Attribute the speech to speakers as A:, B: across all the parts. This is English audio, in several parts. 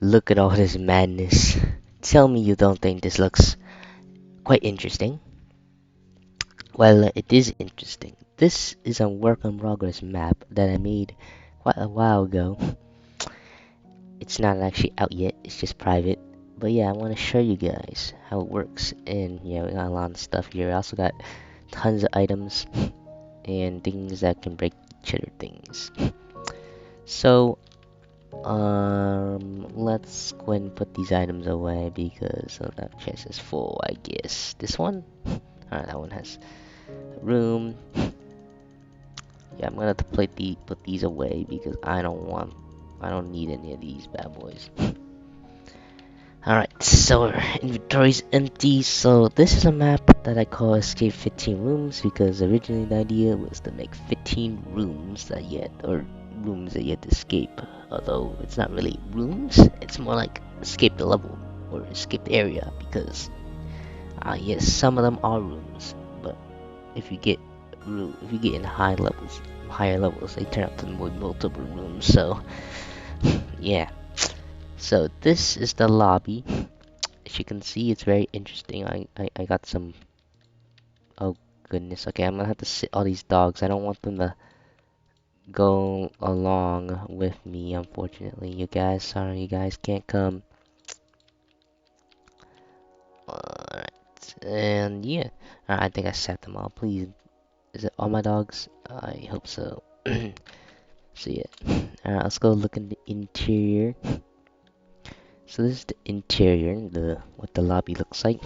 A: Look at all this madness. Tell me you don't think this looks quite interesting. Well, it is interesting. This is a work in progress map that I made quite a while ago. It's not actually out yet, it's just private. But yeah, I want to show you guys how it works. And yeah, we got a lot of stuff here. I also got tons of items and things that can break each other things. So, let's go ahead and put these items away because that chest is full, I guess. This one? Alright, that one has room. Yeah, I'm gonna have to put these away because I don't need any of these bad boys. Alright, so our inventory's empty. So this is a map that I call Escape 15 Rooms because originally the idea was to make 15 rooms that rooms that you had to escape. Although it's not really rooms, it's more like escape the level or escape the area because yes, some of them are rooms, but if you get if you get in higher levels, they turn out to be multiple rooms. So yeah. So this is the lobby. As you can see, it's very interesting. I got some. Oh goodness. Okay, I'm gonna have to sit all these dogs. I don't want them to go along with me. Unfortunately, you guys. Sorry, you guys can't come. Alright, and yeah, I think I set them all. Please, is it all my dogs? I hope so. So yeah, alright, let's go look in the interior. So this is the interior, what the lobby looks like.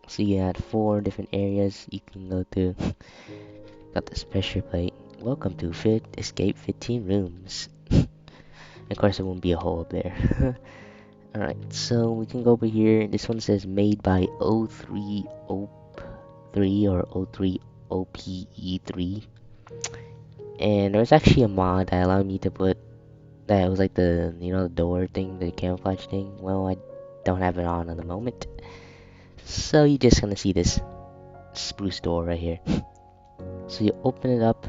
A: So you had 4 different areas you can go to. Got this pressure plate. Welcome to Escape 15 Rooms. Of course, there won't be a hole up there. Alright, so we can go over here. This one says made by O3O3 or O3OPE3. And there's actually a mod that allowed me to put that was like the door thing, the camouflage thing. Well, I don't have it on at the moment. So you're just gonna see this spruce door right here. So you open it up,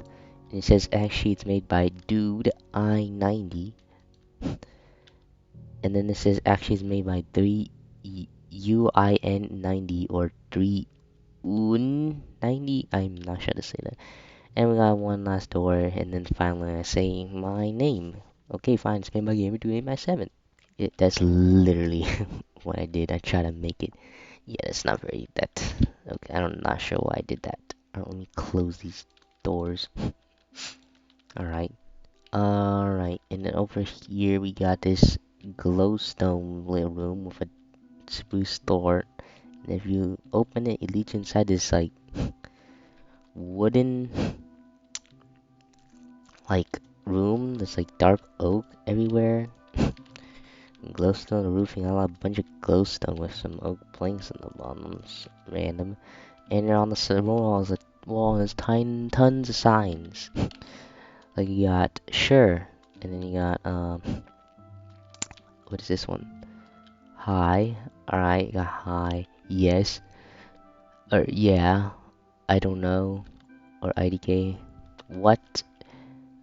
A: and it says actually it's made by Dude I90, and then it says actually it's made by 3UIN90 or 3UN90. I'm not sure to say that. And we got one last door, and then finally I say my name. Okay, fine, it's made by Gamer28 that's literally what I did. I tried to make it. Yeah, that's not very that. Okay, I'm not sure why I did that. Alright, let me close these doors. Alright. Alright, and then over here we got this glowstone little room with a spruce door. And if you open it, it leads you inside this like wooden like room. There's like dark oak everywhere. Glowstone roofing. I got a bunch of glowstone with some oak planks on the bottom. Random. And then on the wall there's tons of signs. Like you got sure, and then you got what is this one? Hi. Alright, got hi. Yes. Or yeah. I don't know. Or IDK. What?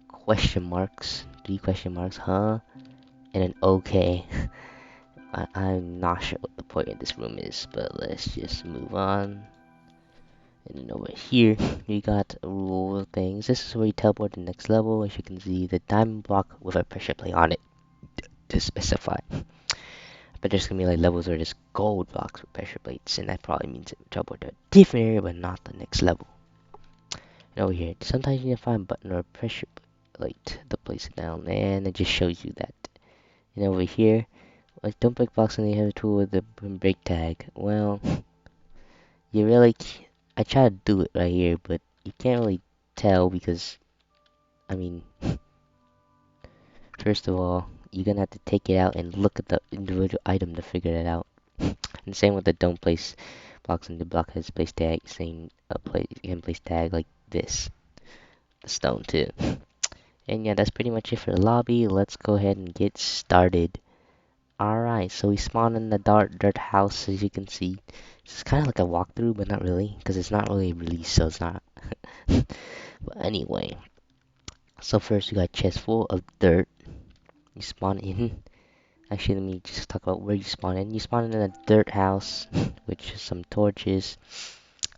A: Question marks. 3 question marks, huh? And then okay. I'm not sure what the point of this room is, but let's just move on. And then over here, we got rule things. This is where you teleport to the next level. As you can see, the diamond block with a pressure plate on it to specify. But there's gonna be like levels where there's gold blocks with pressure plates, and that probably means it will teleport to a different area, but not the next level. And over here, sometimes you need to find a button or a pressure plate to place it down, and it just shows you that. And over here, like don't break blocks and you have a tool with the break tag. Well, you really, I try to do it right here, but you can't really tell because, I mean, first of all, you're gonna have to take it out and look at the individual item to figure that out. And same with the don't place blocks in the block has place tag. Same place you can place tag like this. The stone too. And yeah, that's pretty much it for the lobby. Let's go ahead and get started. Alright, so we spawned in the dirt house as you can see. It's kind of like a walkthrough, but not really, because it's not really released, so it's not. But anyway, so first we got a chest full of dirt. You spawn in. Actually, let me just talk about where you spawn in. You spawn in a dirt house, which is some torches,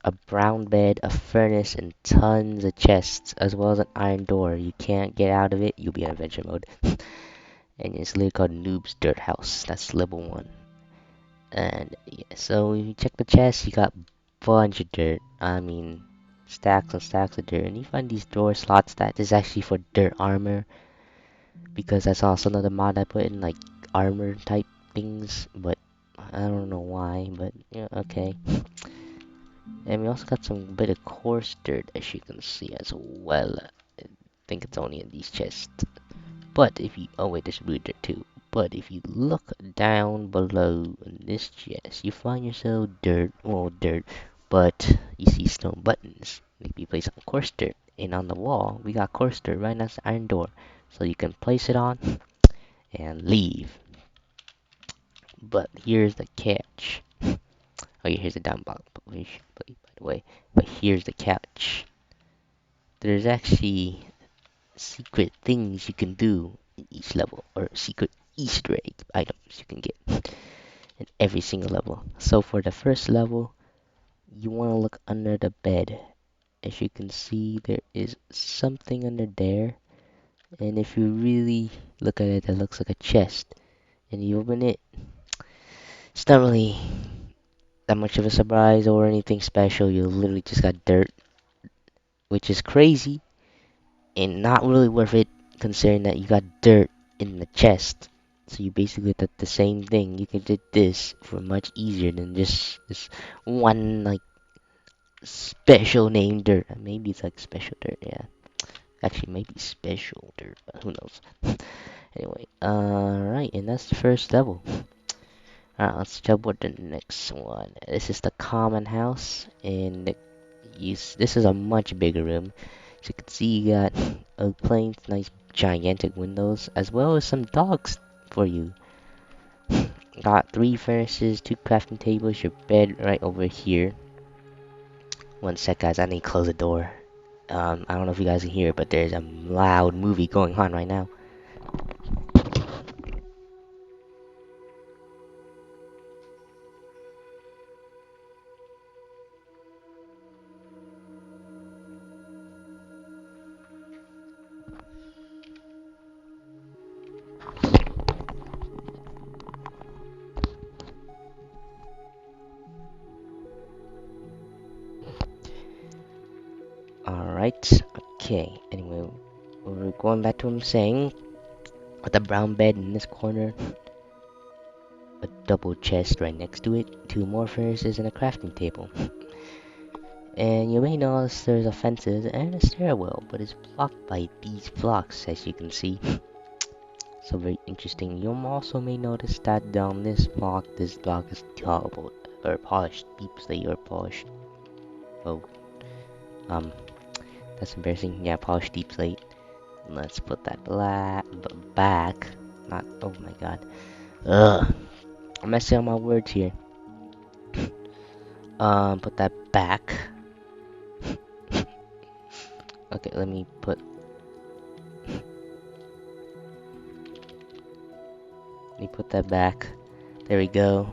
A: a brown bed, a furnace, and tons of chests, as well as an iron door. You can't get out of it, you'll be in adventure mode. And it's literally called Noob's Dirt House. That's level 1. And yeah, so if you check the chest, you got bunch of dirt. I mean, stacks and stacks of dirt. And you find these door slots that is actually for dirt armor, because that's also another mod I put in, like armor type things. But I don't know why. But yeah, okay. And we also got some bit of coarse dirt, as you can see as well. I think it's only in these chests. But if you, oh wait, there's blue dirt too. But if you look down below in this chest, you find yourself dirt, well, dirt, but you see stone buttons. They be placed on coarse dirt. And on the wall, we got coarse dirt right next to the iron door. So you can place it on and leave. But here's the catch. Oh yeah, here's the down box, by the way. But here's the catch. There's actually secret things you can do in each level, or secret Easter egg items you can get in every single level. So for the first level, you want to look under the bed. As you can see, there is something under there, and if you really look at it, it looks like a chest. And you open it, it's not really that much of a surprise or anything special. You literally just got dirt, which is crazy and not really worth it, considering that you got dirt in the chest. So you basically did the same thing. You could do this for much easier than just this one like special name dirt. Maybe it's like special dirt, yeah. Actually, maybe special dirt, but who knows? Anyway, alright, and that's the first level. Alright, let's jump with the next one. This is the common house, and this is a much bigger room. As you can see, you got a plain, nice, gigantic windows, as well as some dogs for you. Got 3 furnaces, 2 crafting tables, your bed right over here. One sec, guys, I need to close the door. I don't know if you guys can hear it, but there's a loud movie going on right now. Alright, okay, anyway, we're going back to what I'm saying. With the brown bed in this corner, a double chest right next to it, 2 more furnaces, and a crafting table. And you may notice there's a fences and a stairwell, but it's blocked by these blocks, as you can see. So very interesting. You also may notice that down this block is called or polished deep slate or polished. Oh, that's embarrassing. Yeah, polished deep slate. Let's put that back. Not. Oh my god. Ugh. I'm messing up my words here. Put that back. Okay, let me put. Let me put that back. There we go.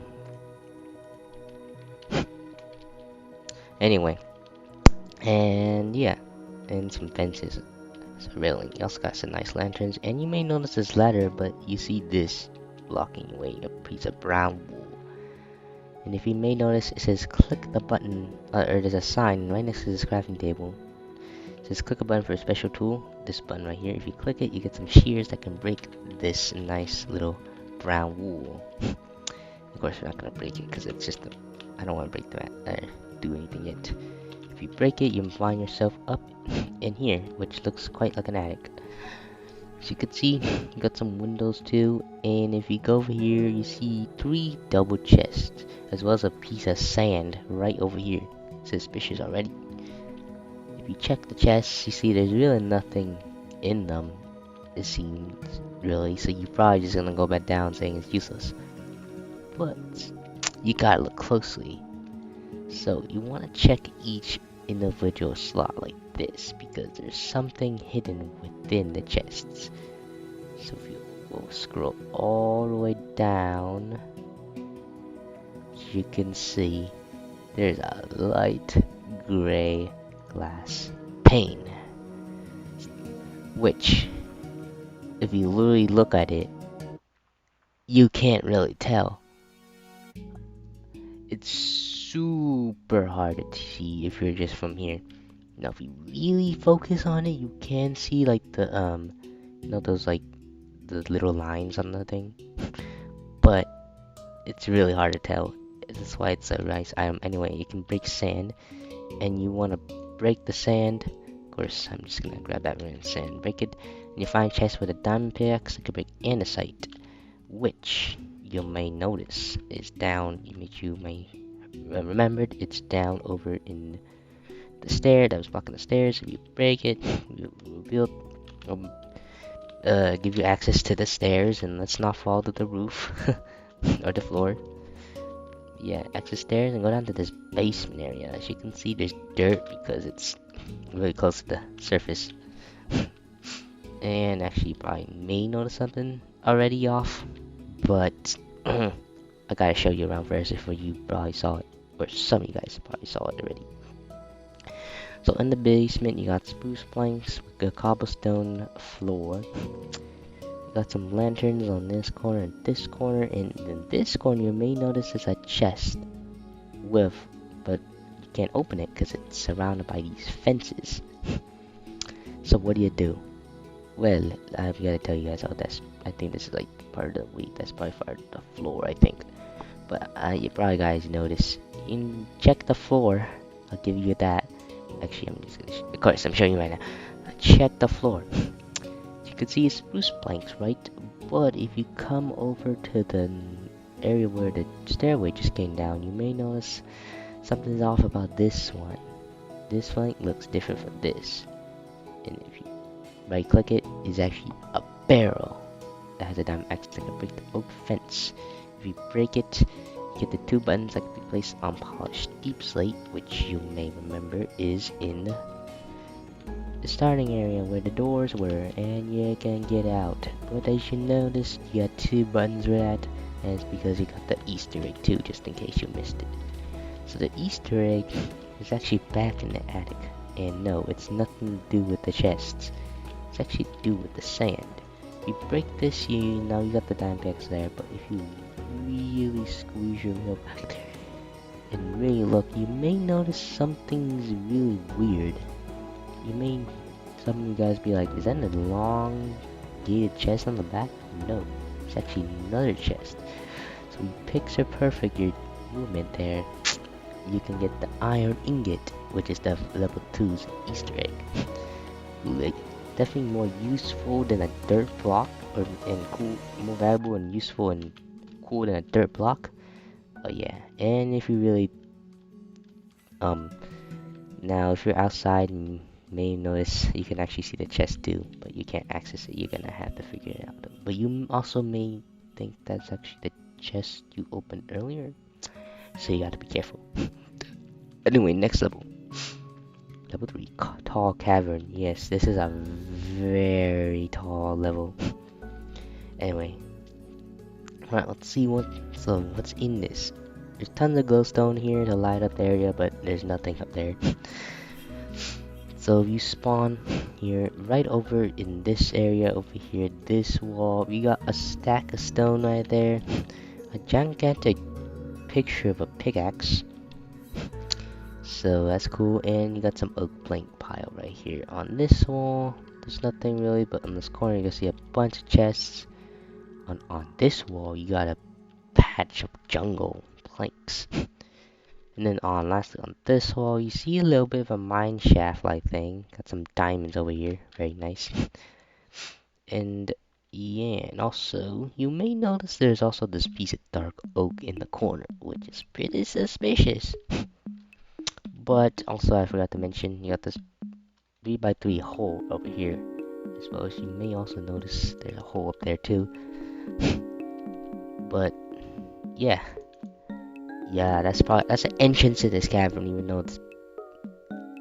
A: Anyway, and yeah, and some fences, so railing. You also got some nice lanterns, and you may notice this ladder, but you see this blocking your way, a piece of brown wool. And if you may notice, it says click the button, or there's a sign right next to this crafting table. It says click a button for a special tool. This button right here. If you click it, you get some shears that can break this nice little brown wool. Of course, we're not gonna break it because it's just I don't want to break the mat or do anything yet. If you break it, you find yourself up in here, which looks quite like an attic. As you can see, you got some windows too, and if you go over here, you see 3 double chests, as well as a piece of sand right over here. Suspicious already. If you check the chests, you see there's really nothing in them, it seems, really, so you're probably just gonna go back down saying it's useless. But you gotta look closely. So you want to check each individual slot like this, because there's something hidden within the chests. So if you we'll scroll all the way down. As you can see, there's a light gray glass pane, which, if you really look at it, you can't really tell. It's super hard to see if you're just from here. Now, if you really focus on it, you can see like the those like the little lines on the thing. But it's really hard to tell. That's why it's a nice item. Anyway, you can break sand, and you want to break the sand. Of course, I'm just gonna grab that random sand, break it, and you find a chest with a diamond pickaxe that can break andesite, which you may notice is down. You may remembered it's down over in the stair that was blocking the stairs. If you break it, you reveal, give you access to the stairs, and let's not fall to the roof or the floor. Yeah, access stairs and go down to this basement area. As you can see, there's dirt because it's really close to the surface. And actually, you probably may notice something already off, but I gotta show you around first before you probably saw it, or some of you guys probably saw it already. So in the basement, you got spruce planks with a cobblestone floor. You got some lanterns on this corner and this corner, and in this corner you may notice there's a chest with, but you can't open it because it's surrounded by these fences. So what do? Well, I've got to tell you guys how that's. I think this is like part of the that's probably part of the floor, I think. But you probably guys notice. You can check the floor. I'll give you that. Actually, I'm just gonna. Of course, I'm showing you right now. Check the floor. You can see spruce planks, right? But if you come over to the area where the stairway just came down, you may notice something's off about this one. This flank looks different from this. And if you right click it, is actually a barrel that has a diamond axe that can break the oak fence. If you break it, you get the two buttons that can be placed on polished deep slate, which you may remember is in the starting area where the doors were, and you can get out. But as you notice, you got two buttons for that, and it's because you got the Easter egg too, just in case you missed it. So the Easter egg is actually back in the attic, and no, it's nothing to do with the chests. It's actually to do with the sand. If you break this, you got the diamond pickaxe there, but if you really squeeze your way back there and really look, you may notice something's really weird. Some of you guys be like, is that a long gated chest on the back? No, it's actually another chest. So you picture perfect your movement there. You can get the iron ingot, which is the level 2's Easter egg. Like, definitely more useful than a dirt block, and cool, more valuable and useful and cool than a dirt block. Oh yeah, and if you really now if you're outside, and may notice you can actually see the chest too, but you can't access it. You're gonna have to figure it out. But you also may think that's actually the chest you opened earlier, so you gotta be careful. Anyway, next level. Level 3, tall cavern. Yes, this is a very tall level. Anyway, alright, let's see what's in this. There's tons of glowstone here to light up the area, but there's nothing up there. So if you spawn here, right over in this area over here, this wall, we got a stack of stone right there, a gigantic picture of a pickaxe. So that's cool, and you got some oak plank pile right here. On this wall, there's nothing really, but on this corner you can see a bunch of chests. On this wall, you got a patch of jungle planks. And then lastly on this wall, you see a little bit of a mine shaft like thing. Got some diamonds over here, very nice. And yeah, and also you may notice there's also this piece of dark oak in the corner, which is pretty suspicious. But also I forgot to mention, you got this 3x3 hole over here, as well as you may also notice there's a hole up there too. But yeah, that's an entrance to this cavern, even though it's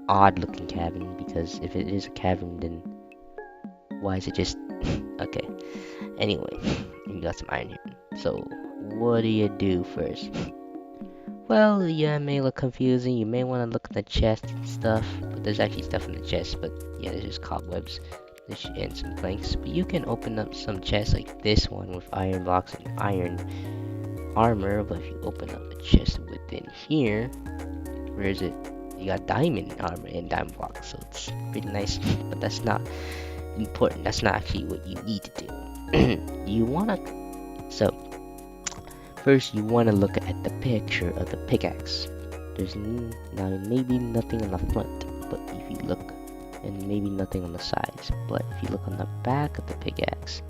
A: odd looking cavern, because if it is a cavern, then why is it just okay? Anyway, you got some iron here. So, what do you do first? Well, yeah, it may look confusing. You may want to look at the chest and stuff, but there's actually stuff in the chest. But yeah, there's just cobwebs and some planks. But you can open up some chests like this one with iron blocks and iron armor. But if you open up the chest within here, where is it? You got diamond armor and diamond blocks, so it's pretty nice. But that's not important. That's not actually what you need to do. You wanna so first you wanna look at the picture of the pickaxe. There's now maybe nothing on the front, but if you look, and maybe nothing on the sides, but if you look on the back of the pickaxe,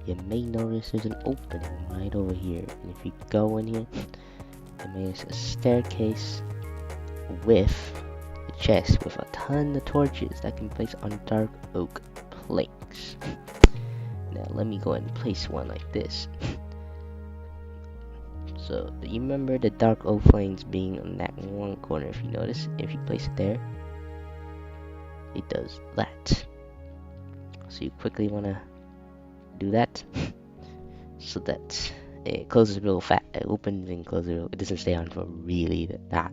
A: you may notice there's an opening right over here. And if you go in here, there's a staircase with a chest with a ton of torches that can be placed on dark oak planks. Now let me go ahead and place one like this. So you remember the dark oak planks being on that one corner. If you notice, if you place it there, it does that. So you quickly want to do that so that it closes real fast. It opens and closes. It doesn't stay on for really that.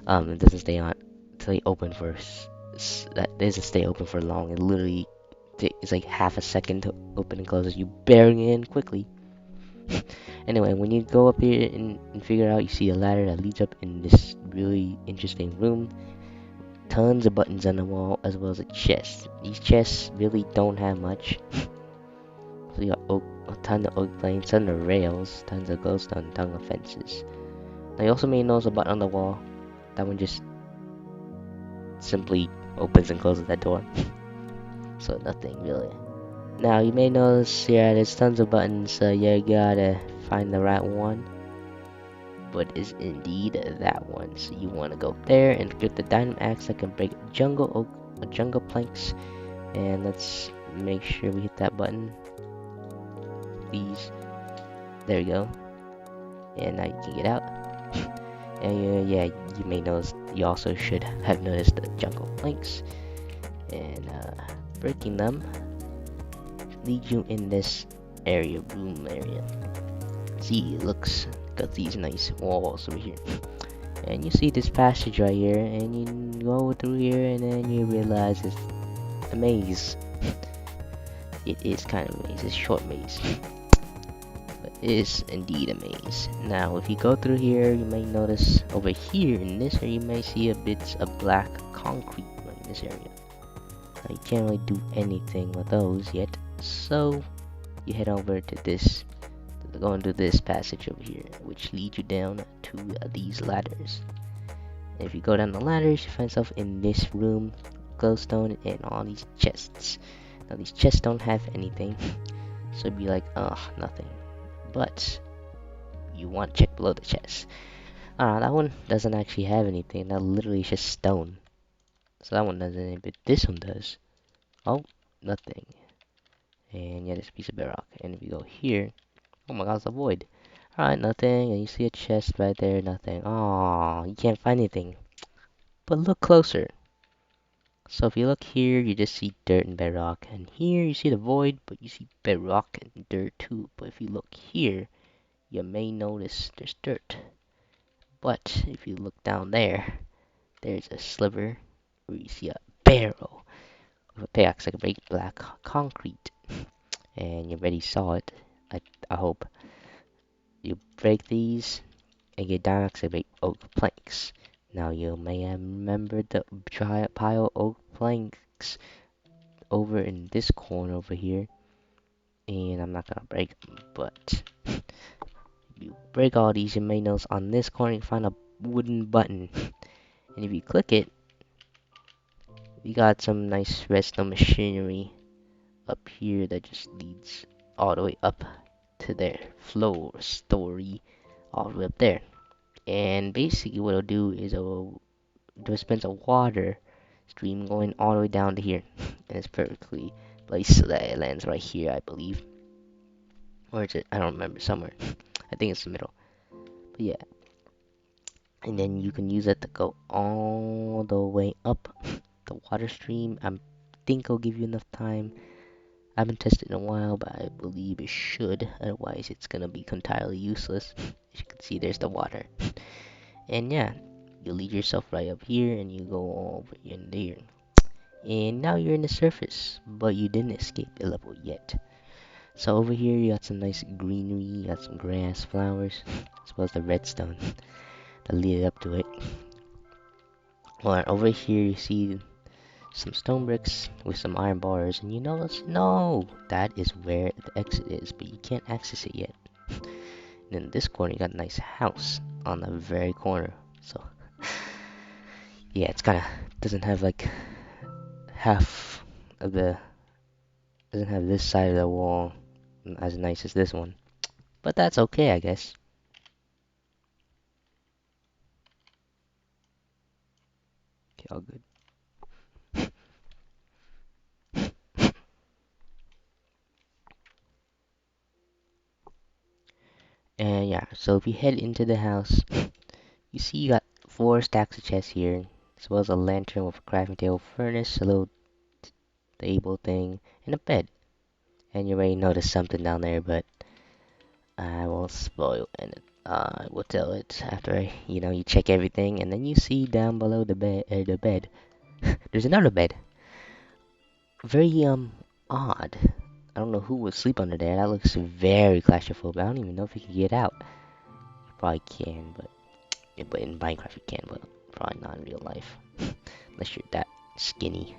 A: It doesn't stay on until you open for that. Doesn't stay open for long. It literally it's like half a second to open and close. You bearing in quickly. Anyway, when you go up here and figure out, you see a ladder that leads up in this really interesting room. Tons of buttons on the wall, as well as a chest. These chests really don't have much. So you got a ton of oak planks, tons of rails, tons of glowstone, tons of fences. Now you also may notice a button on the wall. That one just simply opens and closes that door. So nothing really. Now you may notice here there's tons of buttons, so you gotta find the right one. But it's indeed that one. So you want to go there and get the diamond axe that can break jungle planks. And let's make sure we hit that button, please. There you go. And now you can get out. And yeah, you may notice. You also should have noticed the jungle planks. And breaking them leads you in this room area. See, it looks got these nice walls over here. And you see this passage right here, and you go through here, and then you realize it's a maze. It is kind of a maze. It's a short maze, but it is indeed a maze. Now, if you go through here, you may notice over here in this area, you may see a bit of black concrete right in this area. Now, you can't really do anything with those yet, so you head over to this. Go into this passage over here, which leads you down to these ladders. And if you go down the ladders, you find yourself in this room, glowstone, and all these chests. Now these chests don't have anything, so it'd be like, nothing. But you want to check below the chest. That one doesn't actually have anything. That literally is just stone. So that one doesn't anything, but this one does. Oh, nothing. And yeah, this piece of bedrock. And if you go here, oh my god, it's a void. Alright, nothing. And you see a chest right there, nothing. Oh, you can't find anything. But look closer. So if you look here, you just see dirt and bedrock. And here, you see the void, but you see bedrock and dirt too. But if you look here, you may notice there's dirt. But if you look down there, there's a sliver where you see a barrel with a pickaxe like a very black concrete. And you already saw it, I hope. You break these and get down to oak planks. Now you may have remembered the giant pile of oak planks over in this corner over here. And I'm not gonna break them, but you break all these, you may notice on this corner you find a wooden button. And if you click it, you got some nice redstone machinery up here that just leads all the way up to their floor story all the way up there. And basically what it'll do is it'll dispense a water stream going all the way down to here. And it's perfectly placed so that it lands right here, I believe. Or is it? I don't remember, somewhere. I think it's the middle. But yeah. And then you can use it to go all the way up the water stream. I think it'll give you enough time. I haven't tested in a while, but I believe it should. Otherwise, it's gonna be entirely useless. As you can see, there's the water. And yeah, you lead yourself right up here, and you go over in there. And now you're in the surface, but you didn't escape the level yet. So over here, you got some nice greenery, you got some grass, flowers, as well as the redstone that lead up to it. Well, over here, you see some stone bricks with some iron bars, and you notice, no, that is where the exit is, but you can't access it yet. And in this corner, you got a nice house on the very corner. So, yeah, it's kind of doesn't have like half of the doesn't have this side of the wall as nice as this one, but that's okay, I guess. Okay, all good. And yeah, so if you head into the house, you see you got 4 stacks of chests here, as well as a lantern with a crafting table, furnace, a little table thing, and a bed. And you already noticed something down there, but I won't spoil it. I will tell it after you check everything, and then you see down below the bed, there's another bed. Very odd. I don't know who would sleep under there. That looks very claustrophobic. I don't even know if you can get out. You probably can, but in Minecraft you can, but probably not in real life, unless you're that skinny.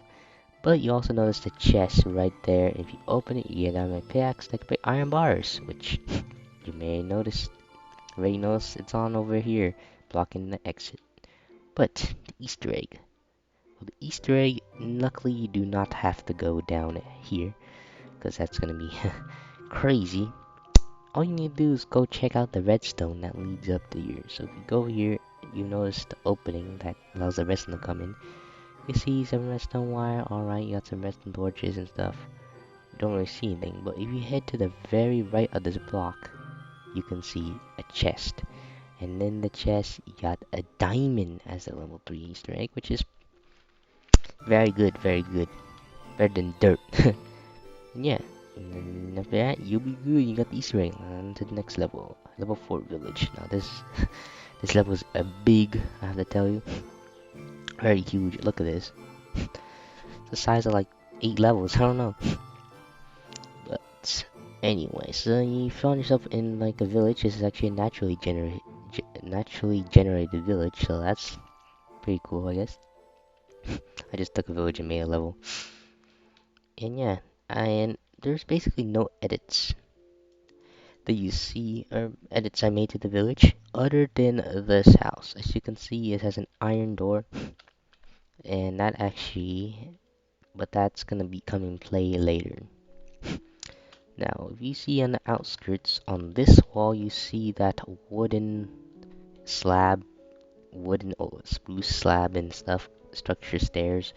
A: But you also notice the chest right there. If you open it, you get a pickaxe that can pick iron bars, which you may notice. Already notice it's on over here, blocking the exit. But the Easter egg. Well, the Easter egg, luckily you do not have to go down here, because that's gonna be crazy. All you need to do is go check out the redstone that leads up to here. So if you go here, you notice the opening that allows the redstone to come in. You see some redstone wire, alright, you got some redstone torches and stuff. You don't really see anything, but if you head to the very right of this block, you can see a chest. And in the chest, you got a diamond as a level 3 Easter egg, which is very good, very good. Better than dirt. And yeah, and then after that, you'll be good. You got the Easter egg. On to the next level. Level 4 village. Now this this level is a big, I have to tell you. Very huge. Look at this. It's the size of like 8 levels. I don't know. But anyway, so you found yourself in like a village. This is actually a naturally generated village, so that's pretty cool, I guess. I just took a village and made a level. And yeah, and there's basically no edits that you see, or edits I made to the village, other than this house. As you can see, it has an iron door, and that actually, but that's gonna be come in play later. Now, if you see on the outskirts, on this wall, you see that wooden slab, spruce slab and stuff, structure stairs.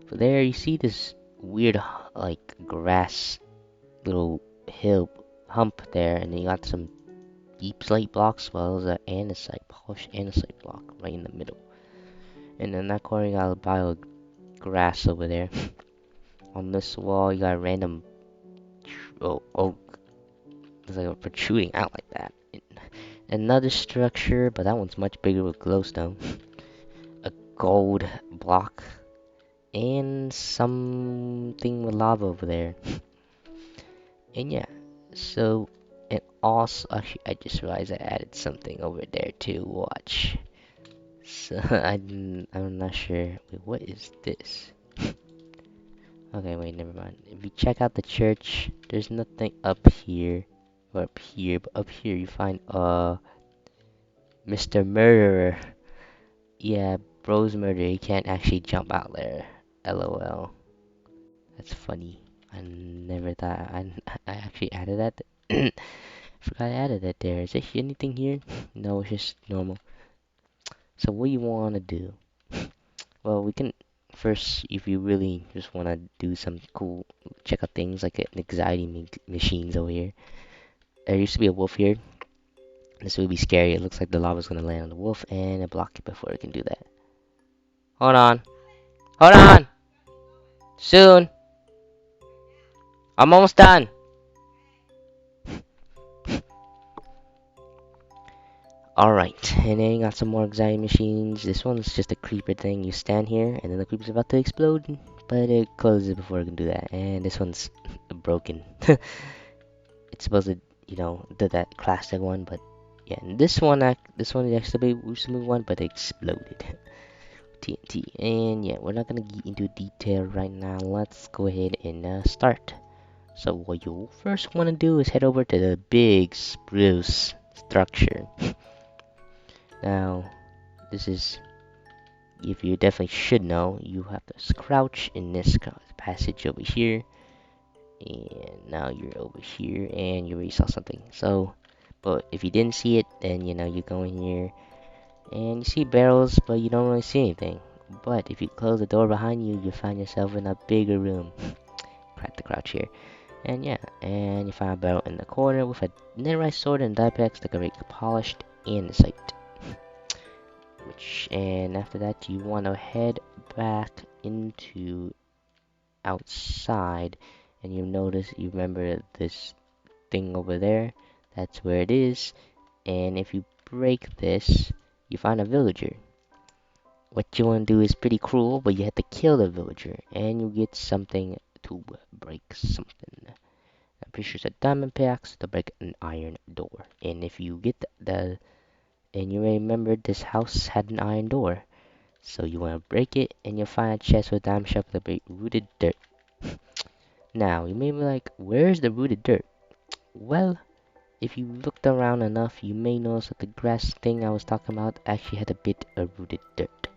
A: For there, you see this weird, like, grass little hill hump there, and then you got some deep slate blocks, as well as an andesite, polished andesite block right in the middle. And in that corner, you got a pile of grass over there. On this wall, you got random oak. It's like a protruding out like that. Another structure, but that one's much bigger with glowstone. A gold block. And something with lava over there. And yeah, so, and also, actually, I just realized I added something over there too. Watch. So, I'm not sure. Wait, what is this? Okay, wait, never mind. If you check out the church, there's nothing up here. Or up here, but up here you find, Mr. Murderer. Yeah, bro's murder. He can't actually jump out there. LOL. That's funny. I never thought I actually added that. Forgot I added that there. Is there anything here? No, it's just normal. So what you want to do? Well, we can first, if you really just want to do some cool, check out things like anxiety machines over here. There used to be a wolf here. This would be scary. It looks like the lava's gonna land on the wolf and block it before it can do that. Hold on. Hold on! Soon! I'm almost done. Alright, and then you got some more anxiety machines. This one's just a creeper thing. You stand here, and then the creeper's about to explode, but it closes before it can do that. And this one's broken. It's supposed to, do that classic one, but yeah, and this one is actually a smooth one, but it exploded. TNT, and yeah, we're not gonna get into detail right now. Let's go ahead and start. So what you first want to do is head over to the big spruce structure. Now, this is, if you definitely should know, you have to crouch in this passage over here, and now you're over here, and you already saw something. So, but if you didn't see it, then you go in here, and you see barrels, but you don't really see anything. But if you close the door behind you, you find yourself in a bigger room. Crack the crouch here. And yeah, and you find a barrel in the corner with a netherite sword and dipex that can be polished in sight. And after that, you want to head back into outside, and you remember this thing over there. That's where it is. And if you break this, you find a villager. What you want to do is pretty cruel, but you have to kill the villager, and you get something to break something. I'm pretty sure it's a diamond pickaxe to break an iron door. And if you get and you remember this house had an iron door, so you want to break it, and you'll find a chest with a diamond shovel to break rooted dirt. Now, you may be like, where's the rooted dirt? Well, if you looked around enough, you may notice that the grass thing I was talking about actually had a bit of rooted dirt.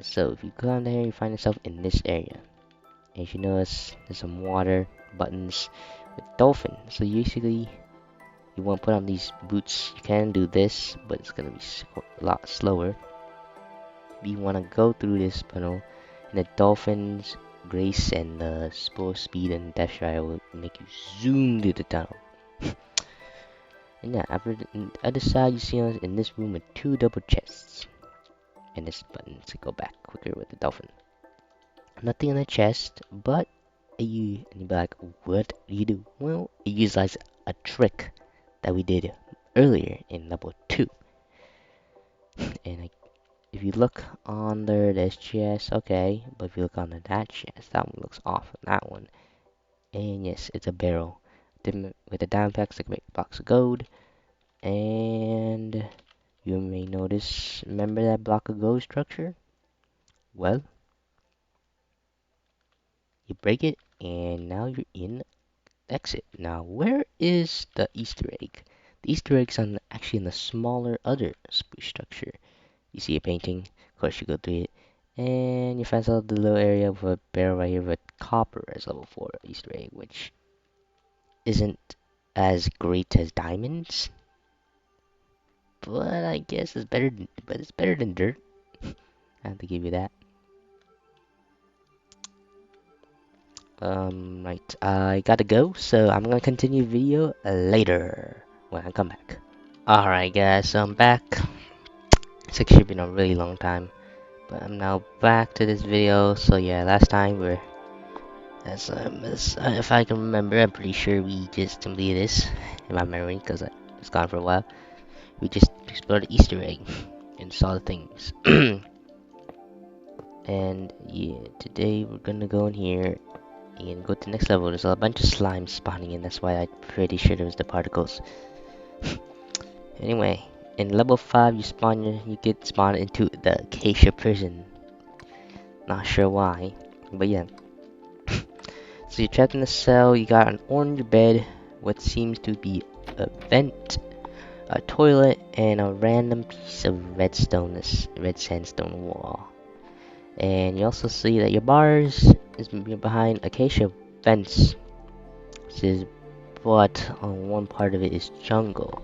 A: So if you go down there, you find yourself in this area. And as you notice, there's some water buttons with dolphin. So basically, you want to put on these boots. You can do this, but it's gonna be a lot slower. You want to go through this tunnel, and the dolphins, grace, and the spore speed and dash ride will make you zoom through the tunnel. And yeah, after the other side, you see in this room with 2 double chests, and this button to go back quicker with the dolphin. Nothing in the chest, but and you'd be like, what do you do? Well, it uses a trick that we did earlier in level 2. And if you look under this chest, okay, but if you look under that chest, that one looks off on that one. And yes, it's a barrel with a diamond packs that can make blocks of gold. And you may notice, remember that block of gold structure? Well, you break it, and now you're in exit. Now, where is the Easter egg? The Easter egg's actually in the smaller other spruce structure. You see a painting, of course you go through it, and you find out the little area with a barrel right here with copper as level 4 Easter egg, which isn't as great as diamonds, but I guess it's better than dirt. I have to give you that. Right, I gotta go, so I'm gonna continue video later when I come back. Alright guys, so I'm back. It's actually been a really long time, but I'm now back to this video. So yeah, last time if I can remember, I'm pretty sure we just completed this in my memory because it's gone for a while. We just explored the Easter egg and saw the things. And yeah, today we're gonna go in here and go to the next level. There's a bunch of slime spawning in, that's why I'm pretty sure there was the particles. Anyway, in level 5 you get spawned into the Acacia prison. Not sure why, but yeah. So you're trapped in a cell, you got an orange bed, what seems to be a vent, a toilet, and a random piece of red sandstone wall. And you also see that your bars is behind acacia fence. But on one part of it is jungle.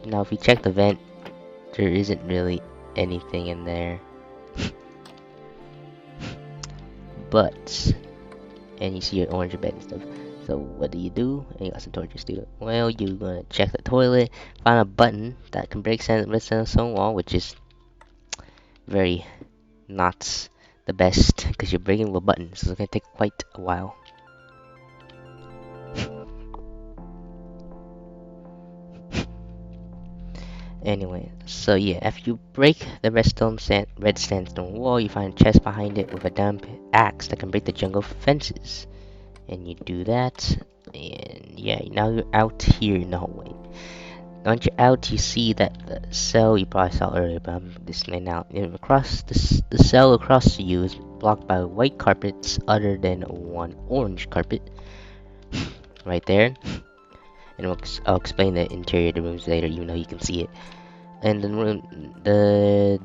A: Now if you check the vent, there isn't really anything in there. But, and you see your orange bed and stuff. So what do? And you got some torches too. Well, you're gonna check the toilet, find a button that can break red sandstone wall, which is very not the best because you're breaking with buttons, so it's gonna take quite a while. Anyway, so yeah, after you break the red sandstone wall, you find a chest behind it with a dump axe that can break the jungle fences. And you do that, and yeah, now you're out here in the hallway. Once you're out, you see that the cell you probably saw earlier, but I'm listening now. And across the cell across to you is blocked by white carpets, other than one orange carpet right there. And I'll explain the interior of the rooms later, even though you can see it. And the room, the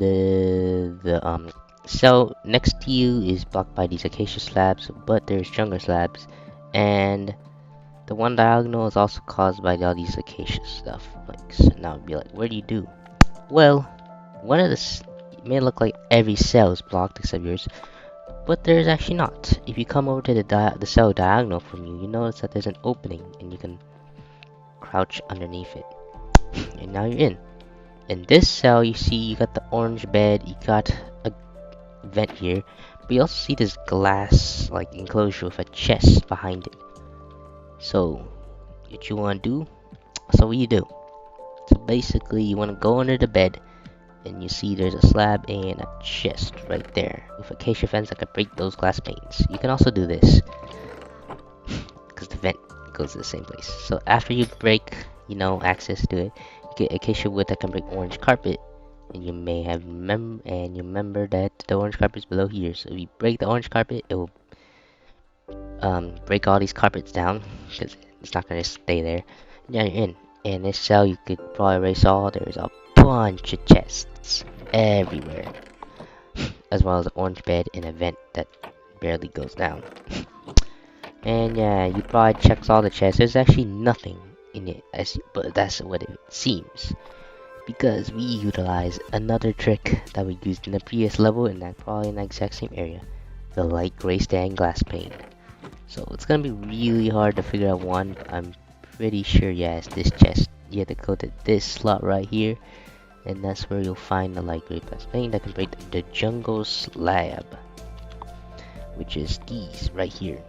A: cell next to you is blocked by these acacia slabs, but there's jungle slabs, and the one diagonal is also caused by all these acacia stuff. Like, so now it'd be like, where do you do? Well, one of it may look like every cell is blocked except yours, but there's actually not. If you come over to the cell diagonal from you, you notice that there's an opening, and you can crouch underneath it. And now you're in. In this cell, you see you got the orange bed, you got a vent here, but you also see this glass like enclosure with a chest behind it. So, what you want to do? So what you do? So basically, you want to go under the bed, and you see there's a slab and a chest right there with a acacia fence that can break those glass panes. You can also do this because the vent goes to the same place. So after you break, access to it, you get acacia wood that can break orange carpet. And you may have remember that the orange carpet is below here. So if you break the orange carpet, it will break all these carpets down because it's not gonna stay there. Now you're in. In this cell, you could probably erase all. There's a bunch of chests everywhere, as well as an orange bed and a vent that barely goes down. And yeah, you probably checks all the chests. There's actually nothing in it, but that's what it seems. Because we utilize another trick that we used in the previous level, and that probably in the exact same area, the light gray stained glass pane. So it's gonna be really hard to figure out one. I'm pretty sure, yeah, it's this chest. You have to go to this slot right here, and that's where you'll find the light gray glass pane that can break the jungle slab, which is these right here.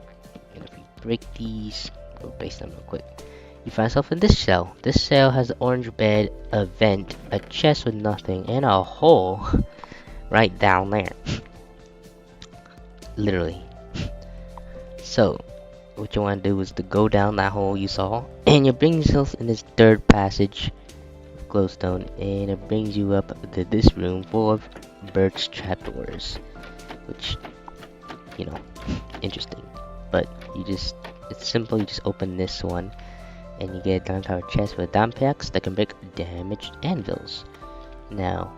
A: And if you break these, we'll base them real quick. You find yourself in this cell. This cell has an orange bed, a vent, a chest with nothing, and a hole right down there. Literally. So, what you want to do is to go down that hole you saw, and you bring yourself in this third passage of glowstone, and it brings you up to this room full of birch trapdoors, which, interesting. But it's simple. You just open this one, and you get a diamond powered chest with diamond pickaxe that can break damaged anvils. Now,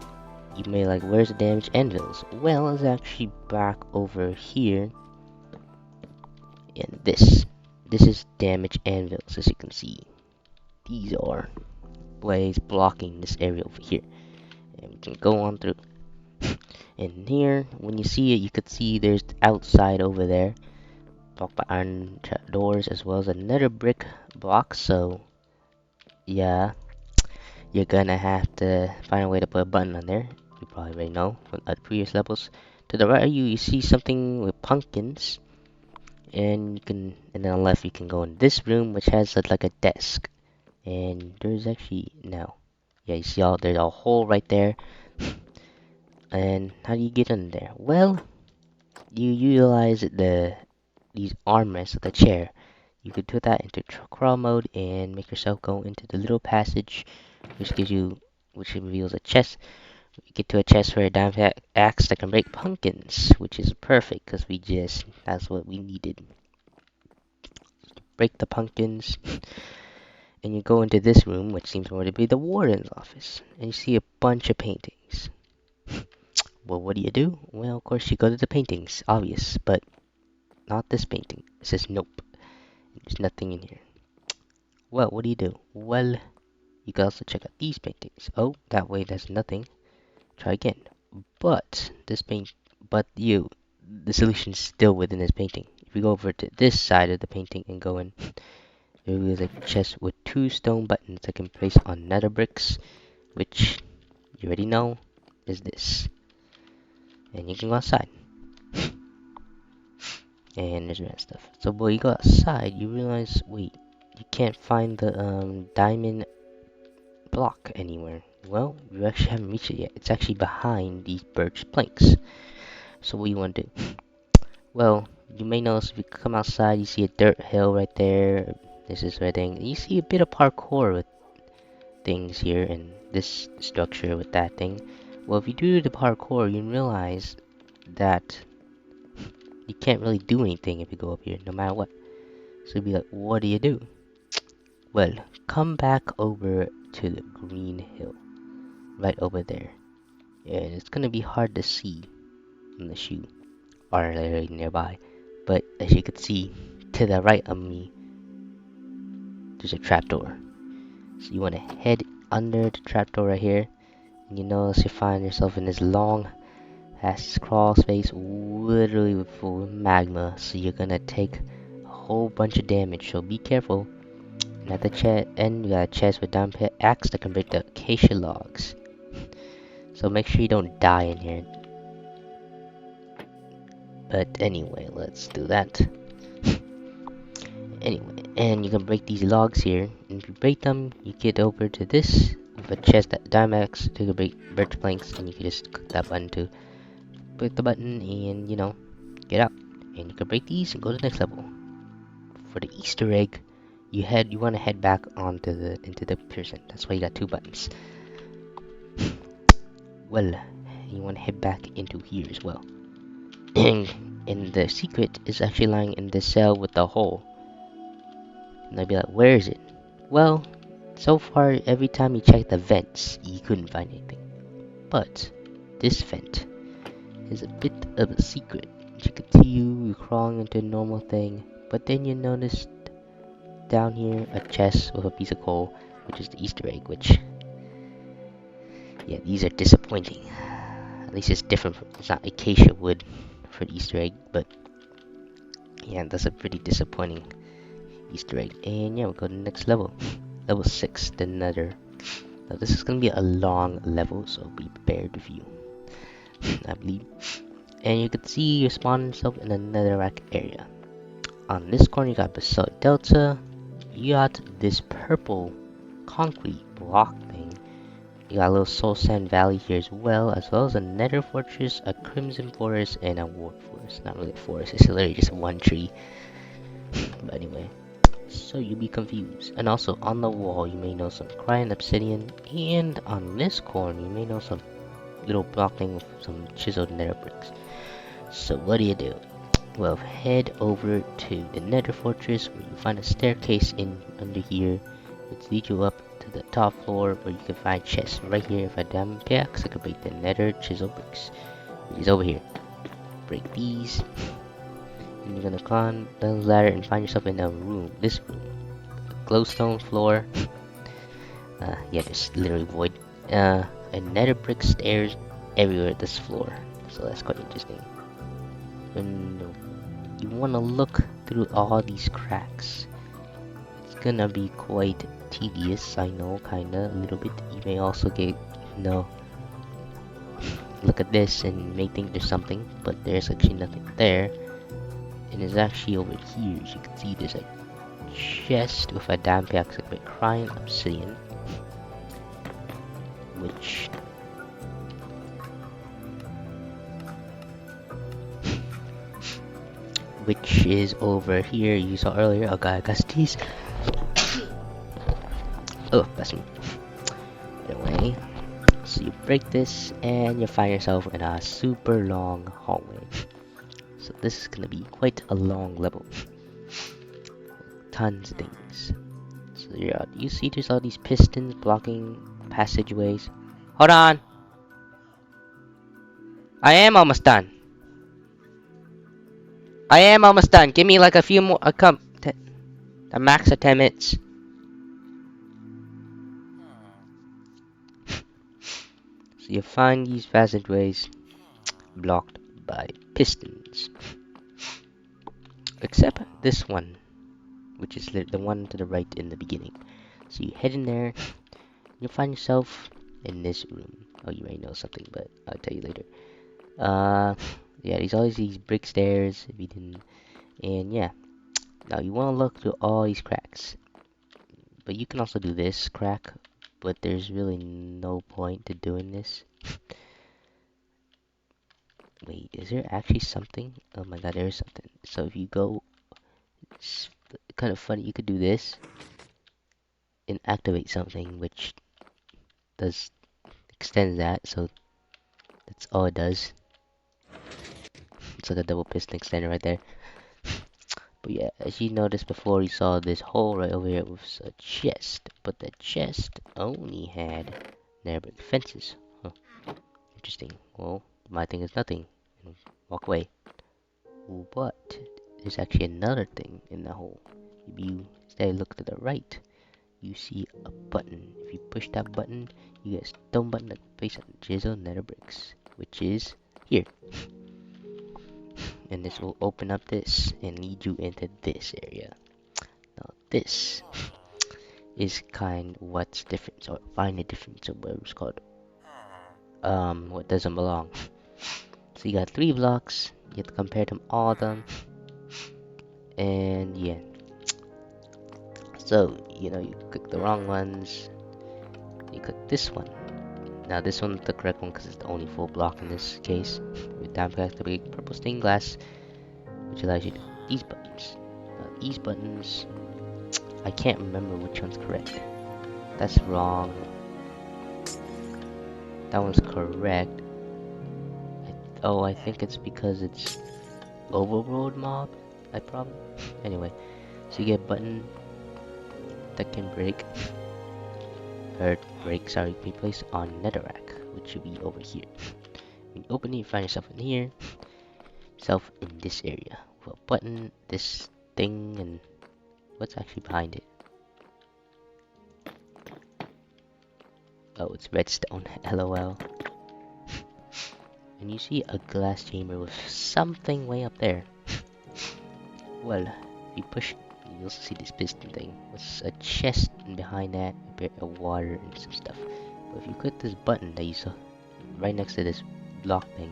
A: you may like, where's the damaged anvils? Well, it's actually back over here. And this is damaged anvils, as you can see. These are blaze blocking this area over here. And we can go on through. And here, when you see it, you could see there's the outside over there, blocked by iron doors, as well as another brick block. So, yeah, you're gonna have to find a way to put a button on there. You probably already know from the previous levels. To the right of you, you see something with pumpkins, and then on the left you can go in this room, which has like a desk. And there's actually yeah, you see there's a hole right there. And how do you get in there? Well, you utilize these armrests of the chair. You could put that into crawl mode and make yourself go into the little passage, which reveals a chest. You get to a chest for a diamond axe that can break pumpkins, which is perfect because that's what we needed. Break the pumpkins, and you go into this room, which seems more to be the warden's office, and you see a bunch of paintings. Well, what do? Well, of course, you go to the paintings, obvious, but not this painting. It says nope. There's nothing in here. Well, what do? Well, you can also check out these paintings. Oh, that way there's nothing. Try again. But the solution's still within this painting. If we go over to this side of the painting and go in, there is a chest with 2 stone buttons that can place on nether bricks, which you already know is this. And you can go outside. And there's random stuff. So when you go outside, you realize, wait, you can't find the diamond block anywhere. Well, you actually haven't reached it yet. It's actually behind these birch planks. So what you want to do? Well, you may notice if you come outside, you see a dirt hill right there. This is red thing. You see a bit of parkour with things here and this structure with that thing. Well, if you do the parkour, you realize that you can't really do anything if you go up here, no matter what. So you'd be like, what do you do? Well, come back over to the green hill, right over there. And it's gonna be hard to see unless you are right nearby. But as you can see, to the right of me, there's a trapdoor. So you want to head under the trapdoor right here, and you notice you find yourself in this long ass crawl space, literally full of magma. So you're gonna take a whole bunch of damage. So be careful. And at the end, you got a chest with diamond axe that can break the acacia logs. So make sure you don't die in here. But anyway, let's do that. Anyway, and you can break these logs here, and if you break them, you get over to this with a chest that Dimax to break birch planks, and you can just click that button to click the button and get out. And you can break these and go to the next level. For the Easter egg, you want to head back into the prison. That's why you got two buttons. Well, you want to head back into here as well. And the secret is actually lying in the cell with the hole. And I'd be like, where is it? Well, so far, every time you check the vents, you couldn't find anything. But this vent is a bit of a secret. As you can see, you're crawling into a normal thing, but then you notice down here a chest with a piece of coal, which is the Easter egg, which, yeah, these are disappointing. At least it's different. It's not acacia wood for the Easter egg, but yeah, that's a pretty disappointing Easter egg. And yeah, we'll go to the next level. Level 6, the Nether. Now this is gonna be a long level, so be prepared with you. I believe. And you can see you spawn yourself in a netherrack area. On this corner you got Basalt Delta. You got this purple concrete block thing. You got a little Soul Sand Valley here as well as a Nether Fortress, a Crimson Forest, and a Warp Forest. Not really a forest, it's literally just one tree. But anyway, so you'll be confused. And also on the wall you may know some crying obsidian, and on this corner you may know some little block thing with some chiseled nether bricks. So what do you do? Well, head over to the Nether Fortress where you find a staircase in under here which leads you up to the top floor where you can find chests. Right here, if I diamond pickaxe, I can break the Nether chisel bricks, which is over here. Break these, and you're gonna climb the ladder and find yourself in a room. This room, glowstone floor. Yeah, there's literally void. And nether brick stairs everywhere at this floor. So that's quite interesting. And you want to look through all these cracks. It's gonna be quite tedious, I know, kinda, a little bit. You may also get, look at this and may think there's something, but there's actually nothing there. And it's actually over here, as you can see, there's a chest with a diamond pickaxe with crying obsidian, which is over here. You saw earlier. Oh god, I got these. Oh, that's me. Anyway, so you break this and you find yourself in a super long hallway. So this is gonna be quite a long level. Tons of things. So yeah, you see there's all these pistons blocking passageways. Hold on! I am almost done. I am almost done. Give me like a few more. A max of 10 minutes. So you find these passageways blocked by pistons. Except this one, which is the one to the right in the beginning. So you head in there. You'll find yourself in this room. Oh, you may know something, but I'll tell you later. Yeah, there's always these brick stairs if you didn't. And yeah, now you want to look through all these cracks, but you can also do this crack but there's really no point to doing this. Wait, is there actually something? Oh my god, there is something. So if you go, it's kind of funny, you could do this and activate something which does extend that, so that's all it does. It's like a double piston extender right there. But yeah, as you noticed before, you saw this hole right over here with a chest, but the chest only had nether brick fences. Huh, interesting. Well, you might think it's nothing and walk away. But there's actually another thing in the hole. If you instead look to the right, you see a button. If you push that button, you get a stone button that face on Jizzle nether bricks, which is here. And this will open up this and lead you into this area. Now this is kind of what's different. So find the difference of what it's called. What doesn't belong. So you got 3 blocks. You have to compare them all of them. And yeah. So you click the wrong ones. You click this one. Now this one's the correct one because it's the only full block in this case. With down past the big purple stained glass, which allows you to do these buttons. Now these buttons, I can't remember which one's correct. That's wrong. That one's correct. I think it's because it's overworld mob. Anyway, so you get a button that can break, be placed on netherrack, which should be over here. When you open it, you find yourself in here, yourself in this area with a button, this thing, and what's actually behind it? Oh, it's redstone. LOL. And you see a glass chamber with something way up there. Well, if you push, you'll also see this piston thing. With a chest, and behind that, a bit of water and some stuff. But if you click this button that you saw right next to this block thing,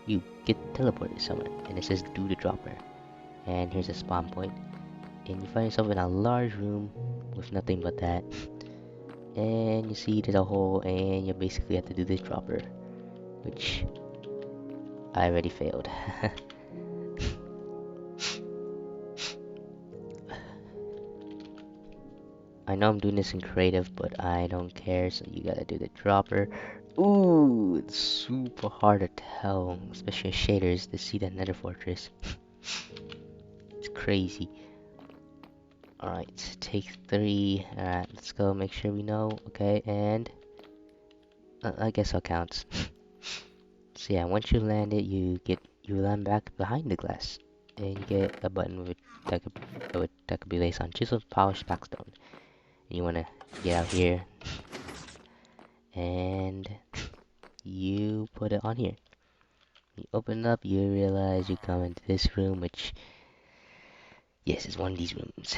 A: you get teleported somewhere, and it says do the dropper. And here's a spawn point, and you find yourself in a large room with nothing but that. And you see there's a hole, and you basically have to do this dropper, which I already failed. I know I'm doing this in creative, but I don't care, so you gotta do the dropper. Ooh, it's super hard to tell, especially in shaders, to see that nether fortress. It's crazy. Alright, take 3. Alright, let's go make sure we know. Okay, and I guess I'll count. So yeah, once you land it, you land back behind the glass, and you get a button that could be placed on chiseled polished backstone. And you wanna get out here, and you put it on here. You open it up, you realize you come into this room, which, yes, is one of these rooms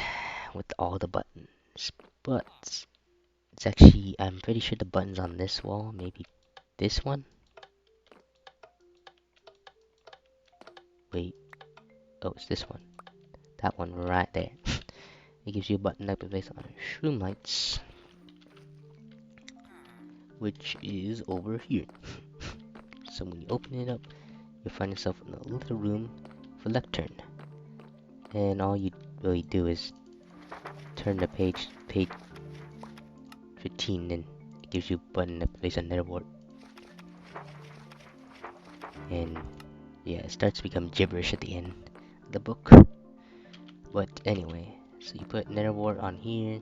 A: with all the buttons. But it's actually, I'm pretty sure the button's on this wall, maybe this one. Wait, oh, it's this one. That one right there. It gives you a button that can place on shroom lights, which is over here. So when you open it up, you'll find yourself in a little room with a lectern. And all you really do is turn the page 15, and it gives you a button that plays on netherwart. And yeah, it starts to become gibberish at the end of the book. But anyway, so you put netherwart on here,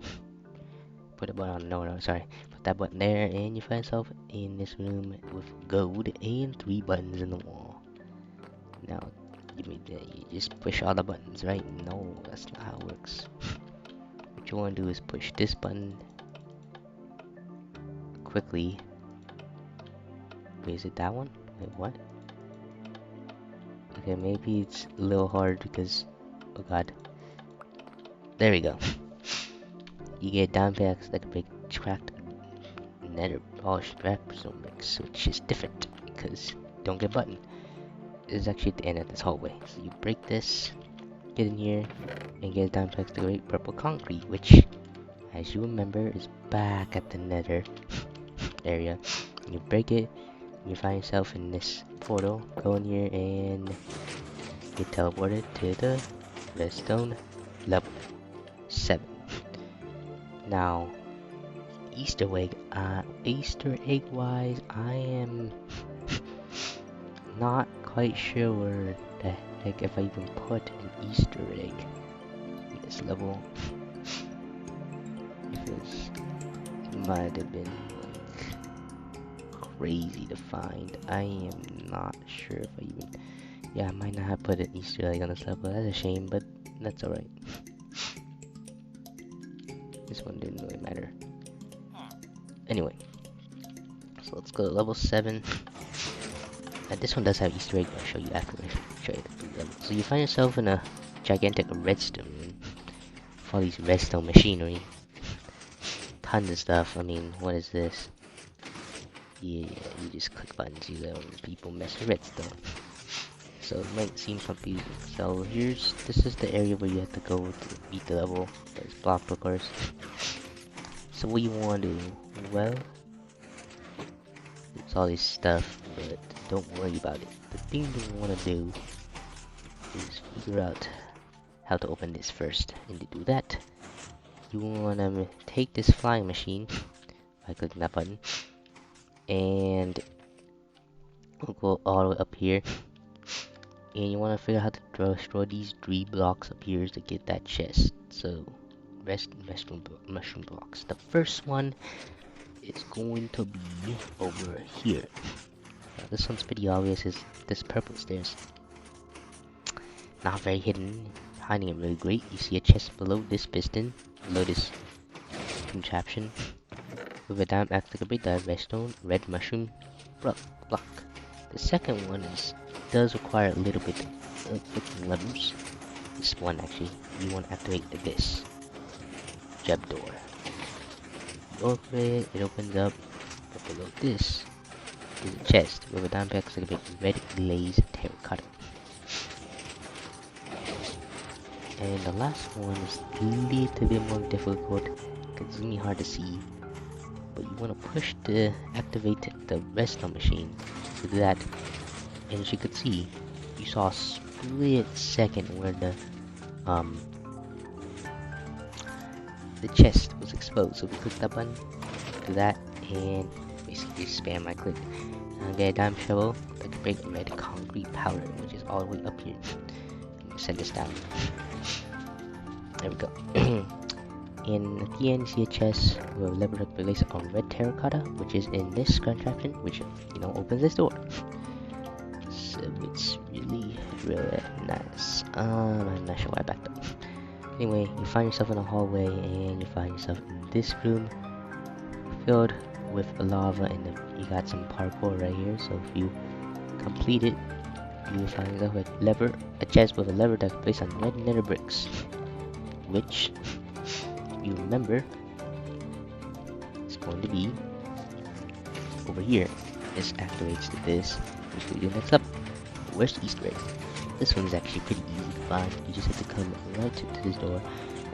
A: put a button on, no, sorry, put that button there, and you find yourself in this room with gold and 3 buttons in the wall. Now, you just push all the buttons, right? No, that's not how it works. What you want to do is push this button quickly. Wait, is it that one? Wait, what? Okay, maybe it's a little hard because, oh god. There we go. You get down packs that can break cracked nether polished redstone mix, which is different because you don't get a button. It's actually at the end of this hallway. So you break this, get in here, and get down packs to great purple concrete, which as you remember, is back at the nether area. You break it, you find yourself in this portal. Go in here and get teleported to the redstone level 7. Now, Easter egg wise, I am not quite sure where the heck if I even put an Easter egg in this level. Because it might have been like crazy to find. I am not sure if I even. Yeah, I might not have put an Easter egg on this level. That's a shame, but that's alright. This one didn't really matter. Anyway, so let's go to level 7. And this one does have Easter egg, but I'll show you after I show you the level. So you find yourself in a gigantic redstone room with all these redstone machinery. Tons of stuff. I mean, what is this? Yeah, you just click buttons, you little people mess with redstone. So it might seem confusing. So this is the area where you have to go to beat the level. It's blocked, of course. So what you want to do? Well, it's all this stuff, but don't worry about it. The thing you want to do is figure out how to open this first. And to do that, you want to take this flying machine by clicking that button, and we'll go all the way up here. And you want to figure out how to destroy these 3 blocks up here to get that chest. So, mushroom blocks. The first one is going to be over here. Now, this one's pretty obvious. Is this purple stairs? Not very hidden. Hiding it really great. You see a chest below this piston, below this contraption, with a diamond axe to break that redstone, red mushroom block. The second one does require a little bit of clicking levers. This one actually, you want to activate this jump door. You open it, it opens up. But below this is a chest with a diamond axe to break red glaze terracotta. And the last one is a little bit more difficult because it's really hard to see. But you want to push to activate the redstone machine. To do that, and as you could see, you saw a split second where the chest was exposed. So we click that button, do that, and basically spam right click. And get a diamond shovel that can break red concrete powder, which is all the way up here. And send this down. There we go. And at the end, you see a chest with a lever to place on red terracotta, which is in this contraption, which opens this door. So it's really nice. I'm not sure why I backed up. Anyway, you find yourself in a hallway, and you find yourself in this room filled with lava, and you got some parkour right here. So if you complete it, you will find yourself a chest with a lever that can place on red nether bricks, which you remember it's going to be over here. This activates to this, which we do next up. Where's the Easter egg? This one's actually pretty easy to find. You just have to come right to this door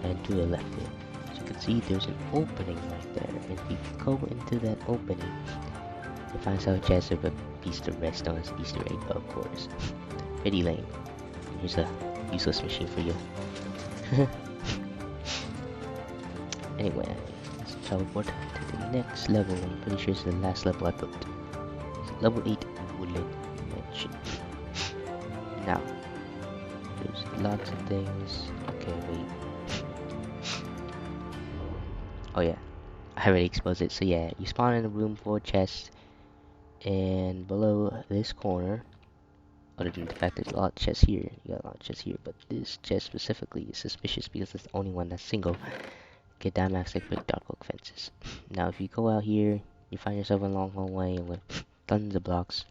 A: and to the left here. As you can see, there's an opening right there, and if you go into that opening, you find yourself a chest with a piece of redstone as Easter egg, of course. Pretty lame. Here's a useless machine for you. Anyway, let's teleport to the next level. I'm pretty sure it's the last level I put. It's level 8 Woodland Mansion. Now, there's lots of things. Okay, wait. Oh yeah, I already exposed it. So yeah, you spawn in a room full of chests, and below this corner, other than the fact there's a lot of chests here, you got a lot of chests here, but this chest specifically is suspicious because it's the only one that's single. Get diamond axe to break dark oak fences. Now, if you go out here, you find yourself in a long hallway with tons of blocks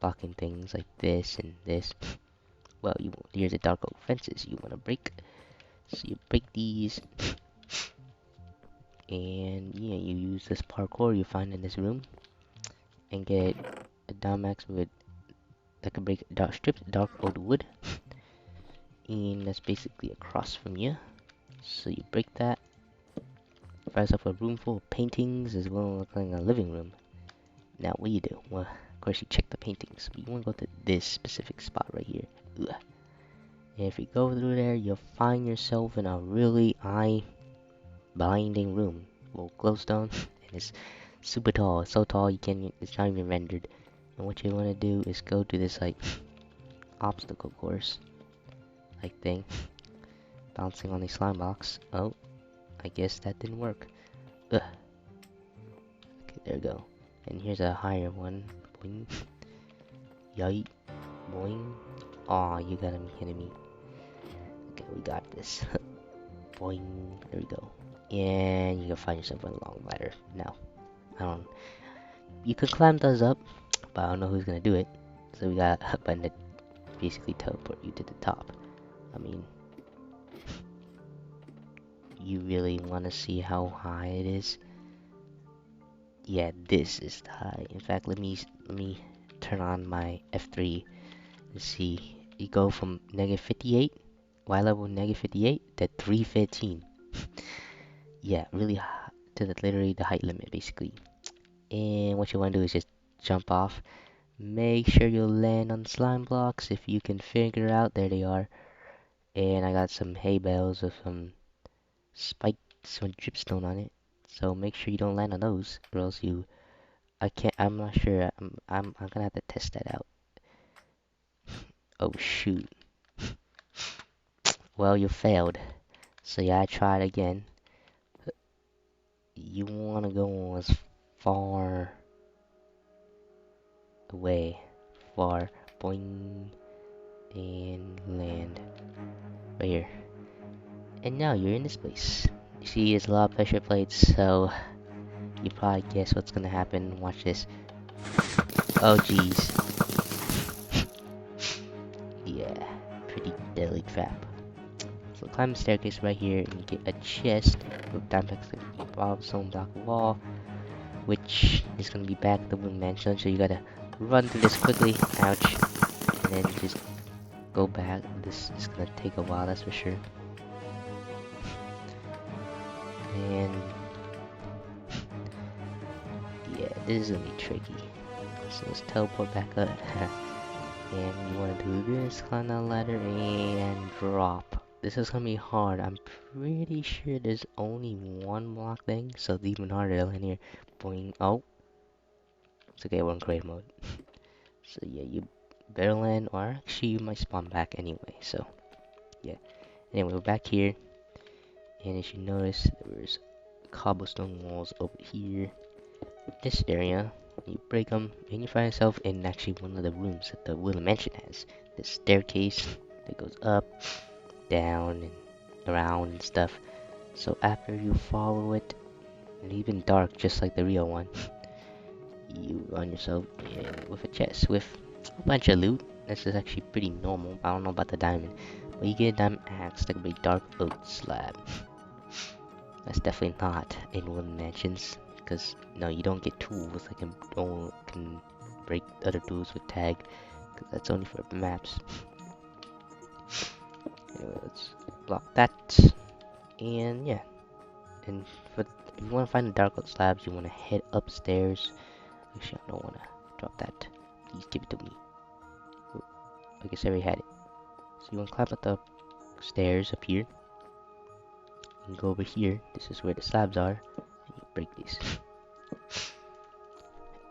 A: blocking things like this and this. Well, here's the dark oak fences you want to break. So you break these, and yeah, you use this parkour you find in this room, and get a diamond axe that can break strips of dark oak wood, and that's basically across from you. So you break that. find yourself a room full of paintings as well as like a living room. Now, what do you do? Well, of course, you check the paintings. But you want to go to this specific spot right here. Ugh. And if you go through there, you'll find yourself in a really eye-blinding room. Well, glowstone, and it's super tall. It's so tall you can't. It's not even rendered. And what you want to do is go to this like obstacle course, like thing, bouncing on these slime blocks. Oh, I guess that didn't work. Ugh. Okay, there we go. And here's a higher one. Boing. Yay. Boing. Aw, you gotta be kidding me. Okay, we got this. Boing. There we go. And you can find yourself a long ladder. Now, I don't. You could climb those up, but I don't know who's gonna do it. So we got a button that basically teleport you to the top. I mean, you really want to see how high it is? Yeah, this is high. In fact, let me turn on my F3 and see. You go from -58, Y level -58 to 315. Yeah, really high, to literally the height limit basically. And what you want to do is just jump off. Make sure you land on slime blocks if you can figure out. There they are. And I got some hay bales with some spikes with dripstone on it. So make sure you don't land on those, or else you. I can't. I'm not sure. I'm gonna have to test that out. Oh shoot. Well, you failed. So yeah, I tried again. You wanna go as far away, far, boing, and land right here. And now you're in this place. You see, there's a lot of pressure plates, so you probably guess what's gonna happen. Watch this. Oh jeez. Yeah, pretty deadly trap. So climb the staircase right here and you get a chest with diamonds stone block wall, which is gonna be back at the Wooden Mansion. So you gotta run through this quickly. Ouch. And then just go back. This is gonna take a while, that's for sure. And yeah, this is gonna be tricky. So let's teleport back up. And you wanna do this, climb that ladder and drop. This is gonna be hard. I'm pretty sure there's only one block thing, so it's even harder to land here. Boing. Oh, it's okay, we're in creative mode. So yeah, you better land, or actually you might spawn back anyway. So yeah. Anyway, we're back here, and as you notice, there's cobblestone walls over here. This area, you break them, and you find yourself in actually one of the rooms that the Wooden Mansion has. This staircase that goes up, down, and around and stuff. So after you follow it, and even dark, just like the real one, you run yourself in with a chest with a bunch of loot. This is actually pretty normal. I don't know about the diamond, but you get a diamond axe that can be dark oak slab. That's definitely not in Wooden Mansions, because no, you don't get tools that can break other tools with tag, because that's only for maps. Anyway, let's block that, and yeah. And if you want to find the dark oak slabs, you want to head upstairs. Actually, I don't want to drop that. Please give it to me. Oh, I guess I already had it. So you want to climb up the stairs up here. And go over here. This is where the slabs are. And you break these.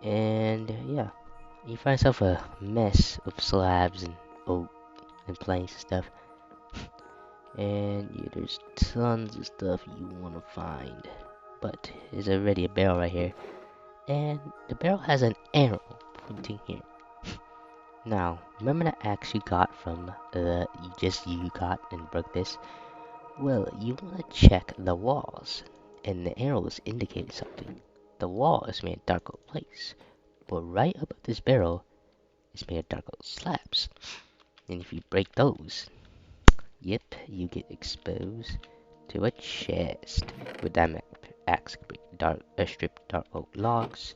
A: And yeah, you find yourself a mess of slabs and oak and planks and stuff. And yeah, there's tons of stuff you want to find. But there's already a barrel right here. And the barrel has an arrow pointing here. Now, remember the axe you got from you got and broke this? Well, you want to check the walls, and the arrows indicate something. The wall is made of dark oak plates, but right above this barrel is made of dark oak slabs. And if you break those, yep, you get exposed to a chest with diamond axe break stripped dark oak logs,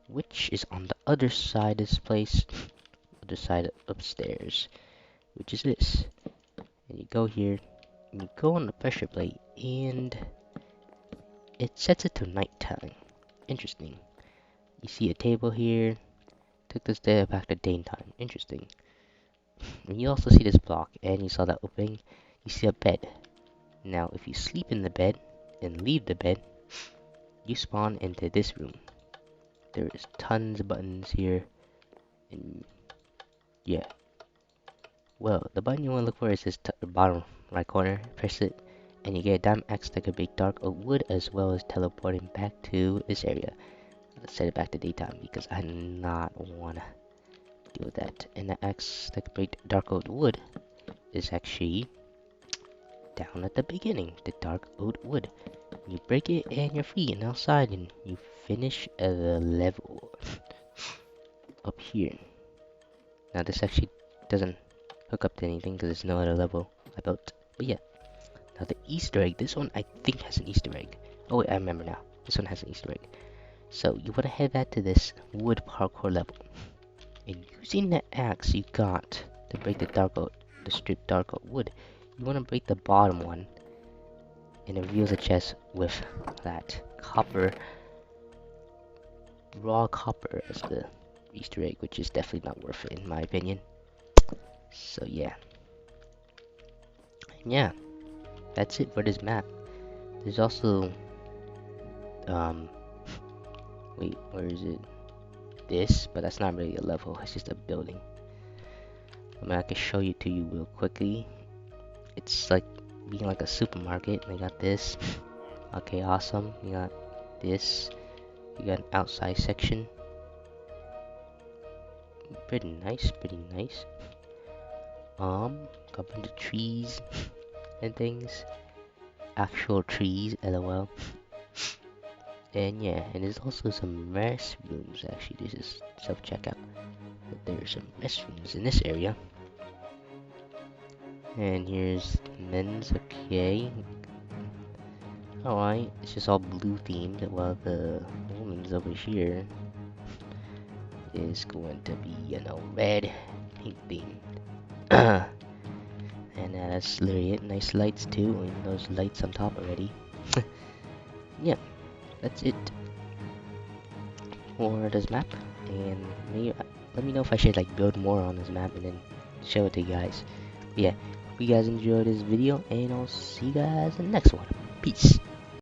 A: which is on the other side of this place, other side upstairs, which is this. And you go here, and you go on the pressure plate, and it sets it to nighttime. Interesting. You see a table here. Took this day back to daytime. Interesting. And you also see this block, and you saw that opening. You see a bed. Now, if you sleep in the bed and leave the bed, you spawn into this room. There is tons of buttons here, and yeah. Well, the button you want to look for is this bottom right corner. Press it, and you get a diamond axe that can make dark oak wood, as well as teleporting back to this area. Let's set it back to daytime because I do not wanna deal with that. And the axe that can break dark oak wood is actually down at the beginning, the dark oak wood. You break it and you're free and outside, and you finish the level up here. Now this actually doesn't hook up to anything because there's no other level I built. But yeah, now the Easter egg. This one I think has an Easter egg. Oh wait, I remember now. This one has an Easter egg. So you want to head back to this wood parkour level, and using the axe you got to break the stripped dark oak wood, you want to break the bottom one, and it reveals a chest with that copper, raw copper as the Easter egg, which is definitely not worth it in my opinion. So yeah, that's it for this map. There's also wait, where is it? This, but that's not really a level, it's just a building. I mean, I can show you to you real quickly. It's like being like a supermarket. They got this. Okay, awesome. You got this. You got an outside section. Pretty nice, pretty nice. Got a bunch of trees and things. Actual trees, lol. And yeah, and there's also some restrooms. Actually, this is self-checkout. But there's some restrooms in this area. And here's men's. Okay. Alright, it's just all blue themed, while the woman's over here is going to be, you know, red, pink themed. And that's literally it. Nice lights too, and those lights on top already. Yeah, that's it for this map. And maybe, let me know if I should like build more on this map and then show it to you guys. But yeah, hope you guys enjoyed this video, and I'll see you guys in the next one. Peace.